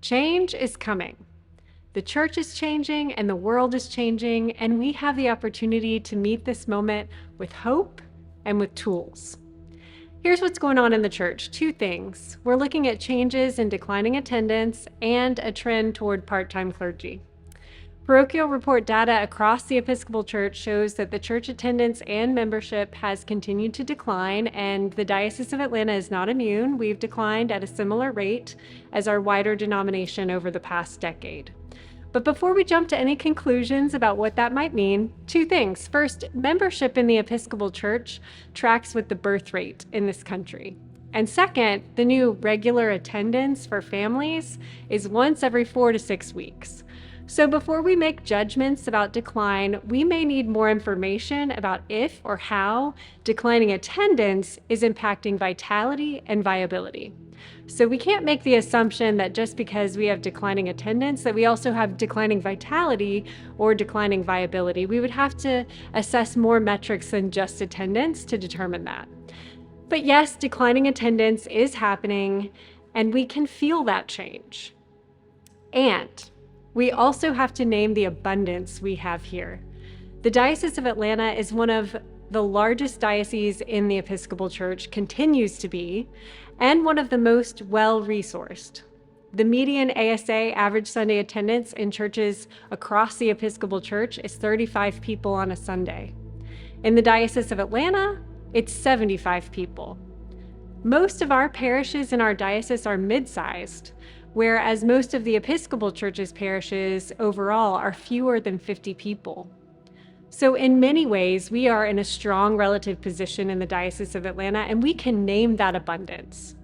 Change is coming. The church is changing and the world is changing, and we have the opportunity to meet this moment with hope and with tools. Here's what's going on in the church. Two things. We're looking at changes in declining attendance and a trend toward part-time clergy. Parochial report data across the Episcopal Church shows that the church attendance and membership has continued to decline, and the Diocese of Atlanta is not immune. We've declined at a similar rate as our wider denomination over the past decade. But before we jump to any conclusions about what that might mean, two things. First, membership in the Episcopal Church tracks with the birth rate in this country. And second, the new regular attendance for families is once every 4 to 6 weeks. So before we make judgments about decline, we may need more information about if or how declining attendance is impacting vitality and viability. So we can't make the assumption that just because we have declining attendance, that we also have declining vitality or declining viability. We would have to assess more metrics than just attendance to determine that. But yes, declining attendance is happening, and we can feel that change. And we also have to name the abundance we have here. The Diocese of Atlanta is one of the largest dioceses in the Episcopal Church, continues to be, and one of the most well-resourced. The median ASA, average Sunday attendance, in churches across the Episcopal Church is 35 people on a Sunday. In the Diocese of Atlanta, it's 75 people. Most of our parishes in our diocese are mid-sized, whereas most of the Episcopal Church's parishes overall are fewer than 50 people. So in many ways, we are in a strong relative position in the Diocese of Atlanta, and we can name that abundance.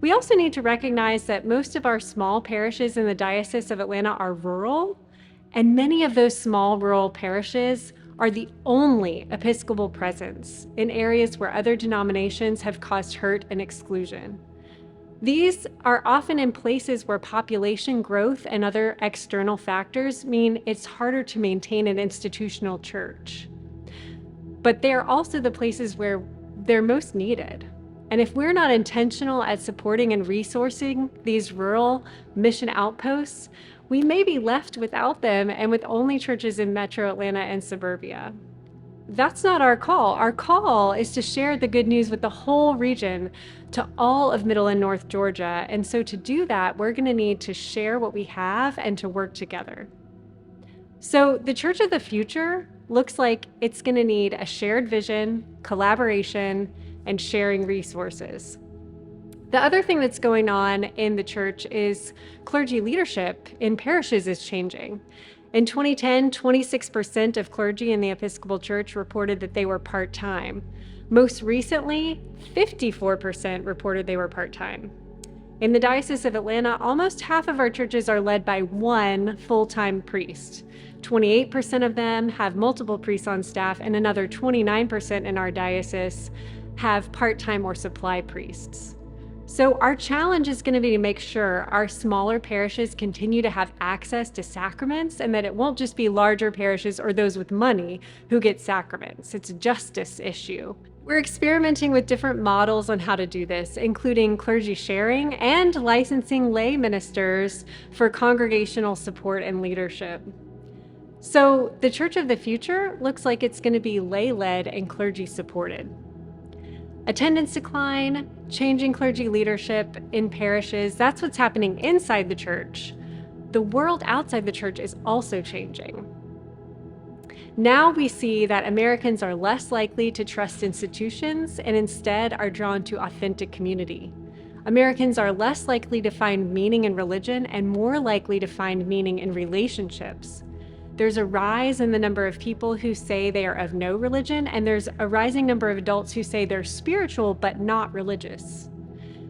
We also need to recognize that most of our small parishes in the Diocese of Atlanta are rural, and many of those small rural parishes are the only Episcopal presence in areas where other denominations have caused hurt and exclusion. These are often in places where population growth and other external factors mean it's harder to maintain an institutional church. But they're also the places where they're most needed. And if we're not intentional at supporting and resourcing these rural mission outposts, we may be left without them and with only churches in Metro Atlanta and suburbia. That's not our call. Our call is to share the good news with the whole region, to all of Middle and North Georgia. And so to do that, we're going to need to share what we have and to work together. So the Church of the Future looks like it's going to need a shared vision, collaboration, and sharing resources. The other thing that's going on in the church is clergy leadership in parishes is changing. In 2010, 26% of clergy in the Episcopal Church reported that they were part-time. Most recently, 54% reported they were part-time. In the Diocese of Atlanta, almost half of our churches are led by one full-time priest. 28% of them have multiple priests on staff, and another 29% in our diocese have part-time or supply priests. So our challenge is going to be to make sure our smaller parishes continue to have access to sacraments, and that it won't just be larger parishes or those with money who get sacraments. It's a justice issue. We're experimenting with different models on how to do this, including clergy sharing and licensing lay ministers for congregational support and leadership. So the Church of the Future looks like it's going to be lay-led and clergy-supported. Attendance decline, changing clergy leadership in parishes, that's what's happening inside the church. The world outside the church is also changing. Now we see that Americans are less likely to trust institutions and instead are drawn to authentic community. Americans are less likely to find meaning in religion and more likely to find meaning in relationships. There's a rise in the number of people who say they are of no religion, and there's a rising number of adults who say they're spiritual but not religious.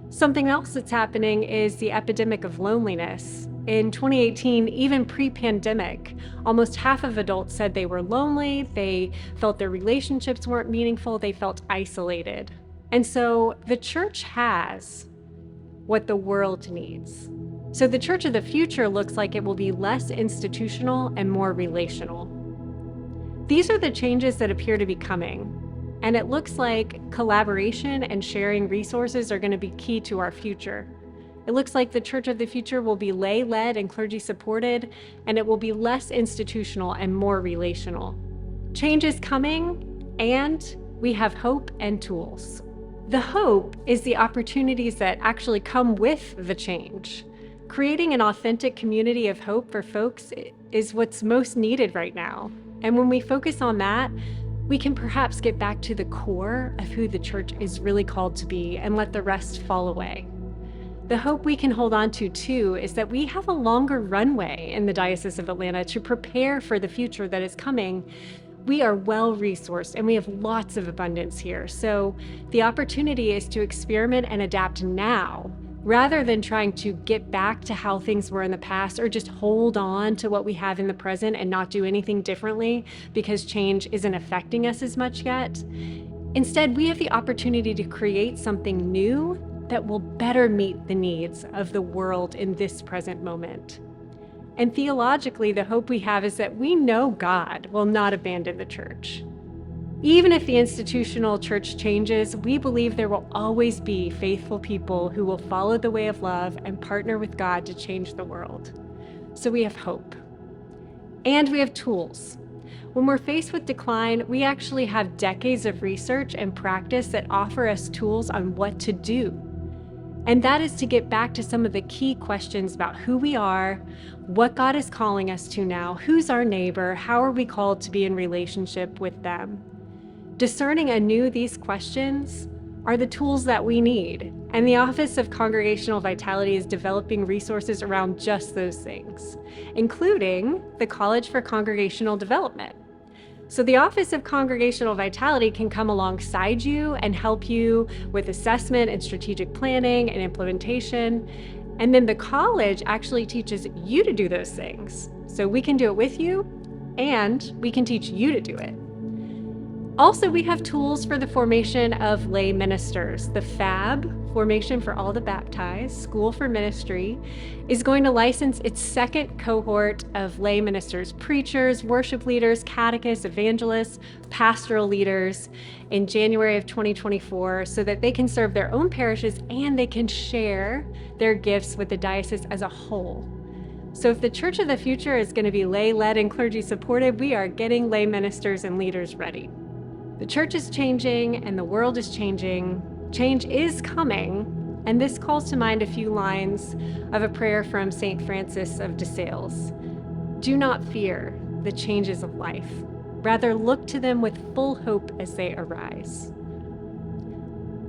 Something else that's happening is the epidemic of loneliness. In 2018, even pre-pandemic, almost half of adults said they were lonely, they felt their relationships weren't meaningful, they felt isolated. And so the church has what the world needs. So the Church of the Future looks like it will be less institutional and more relational. These are the changes that appear to be coming, and it looks like collaboration and sharing resources are going to be key to our future. It looks like the church of the future will be lay-led and clergy-supported, and it will be less institutional and more relational. Change is coming, and we have hope and tools. The hope is the opportunities that actually come with the change. Creating an authentic community of hope for folks is what's most needed right now. And when we focus on that, we can perhaps get back to the core of who the church is really called to be and let the rest fall away. The hope we can hold on to, too, is that we have a longer runway in the Diocese of Atlanta to prepare for the future that is coming. We are well-resourced and we have lots of abundance here. So the opportunity is to experiment and adapt now, rather than trying to get back to how things were in the past or just hold on to what we have in the present and not do anything differently because change isn't affecting us as much yet. Instead, we have the opportunity to create something new that will better meet the needs of the world in this present moment. And theologically, the hope we have is that we know God will not abandon the church. Even if the institutional church changes, we believe there will always be faithful people who will follow the way of love and partner with God to change the world. So we have hope. And we have tools. When we're faced with decline, we actually have decades of research and practice that offer us tools on what to do. And that is to get back to some of the key questions about who we are, what God is calling us to now, who's our neighbor, how are we called to be in relationship with them. Discerning anew these questions are the tools that we need, and the Office of Congregational Vitality is developing resources around just those things, including the College for Congregational Development. So the Office of Congregational Vitality can come alongside you and help you with assessment and strategic planning and implementation. And then the college actually teaches you to do those things. So we can do it with you, and we can teach you to do it. Also, we have tools for the formation of lay ministers. The FAB, Formation for All the Baptized, School for Ministry, is going to license its second cohort of lay ministers, preachers, worship leaders, catechists, evangelists, pastoral leaders in January of 2024 so that they can serve their own parishes and they can share their gifts with the diocese as a whole. So if the Church of the Future is going to be lay-led and clergy-supported, we are getting lay ministers and leaders ready. The church is changing and the world is changing. Change is coming, and this calls to mind a few lines of a prayer from St. Francis of de Sales. Do not fear the changes of life. Rather, look to them with full hope as they arise.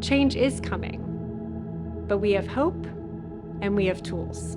Change is coming, but we have hope and we have tools.